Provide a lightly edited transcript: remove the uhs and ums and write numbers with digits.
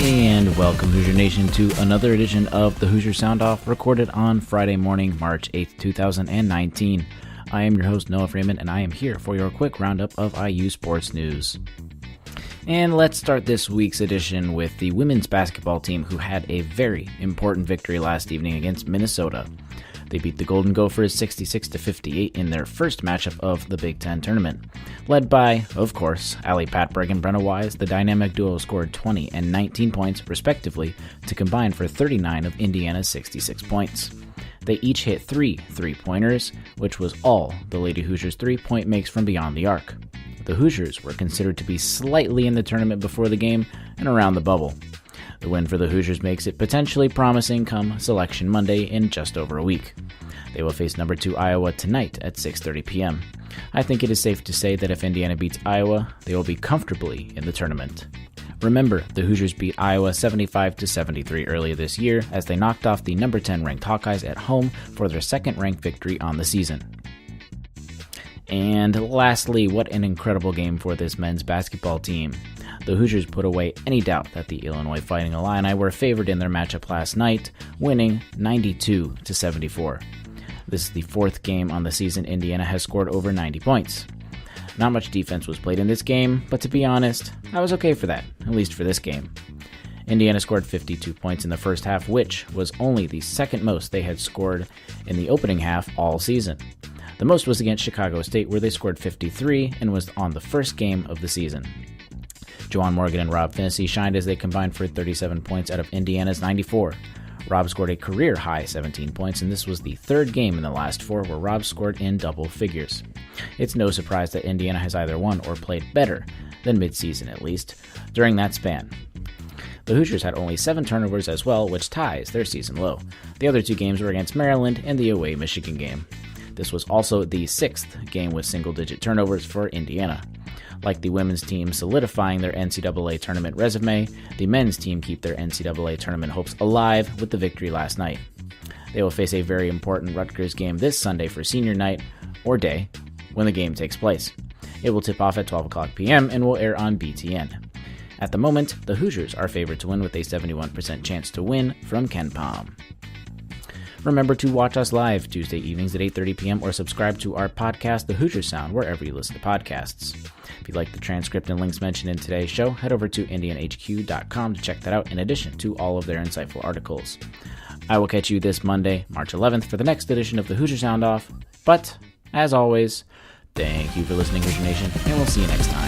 And welcome, Hoosier Nation, to another edition of the Hoosier Sound-Off, recorded on Friday morning, March 8th, 2019. I am your host, Noah Freeman, and I am here for your quick roundup of IU sports news. And let's start this week's edition with the women's basketball team, who had a very important victory last evening against Minnesota. They beat the Golden Gophers 66-58 in their first matchup of the Big Ten tournament. Led by, of course, Allie Patberg and Brenna Wise, the dynamic duo scored 20 and 19 points, respectively, to combine for 39 of Indiana's 66 points. They each hit 3 three-pointers, which was all the Lady Hoosiers' three-point makes from beyond the arc. The Hoosiers were considered to be slightly in the tournament before the game and around the bubble. The win for the Hoosiers makes it potentially promising come Selection Monday in just over a week. They will face number 2 Iowa tonight at 6:30 p.m. I think it is safe to say that if Indiana beats Iowa, they will be comfortably in the tournament. Remember, the Hoosiers beat Iowa 75-73 earlier this year as they knocked off the number 10 ranked Hawkeyes at home for their second-ranked victory on the season. And lastly, what an incredible game for this men's basketball team. The Hoosiers put away any doubt that the Illinois Fighting Illini were favored in their matchup last night, winning 92-74. This is the fourth game on the season Indiana has scored over 90 points. Not much defense was played in this game, but to be honest, I was okay for that, at least for this game. Indiana scored 52 points in the first half, which was only the second most they had scored in the opening half all season. The most was against Chicago State, where they scored 53 and was on the first game of the season. Juwan Morgan and Rob Finney shined as they combined for 37 points out of Indiana's 94. Rob scored a career-high 17 points, and this was the third game in the last 4 where Rob scored in double figures. It's no surprise that Indiana has either won or played better than midseason, at least, during that span. The Hoosiers had only 7 turnovers as well, which ties their season low. The other 2 games were against Maryland and the away Michigan game. This was also the 6th game with single-digit turnovers for Indiana. Like the women's team solidifying their NCAA tournament resume, the men's team keep their NCAA tournament hopes alive with the victory last night. They will face a very important Rutgers game this Sunday for senior night, or day, when the game takes place. It will tip off at 12 o'clock p.m. and will air on BTN. At the moment, the Hoosiers are favored to win with a 71% chance to win from KenPom. Remember to watch us live Tuesday evenings at 8:30 p.m. or subscribe to our podcast, The Hoosier Sound, wherever you listen to podcasts. If you like the transcript and links mentioned in today's show, head over to indianhq.com to check that out, in addition to all of their insightful articles. I will catch you this Monday, March 11th, for the next edition of the Hoosier Sound-Off. But, as always, thank you for listening, Hoosier Nation, and we'll see you next time.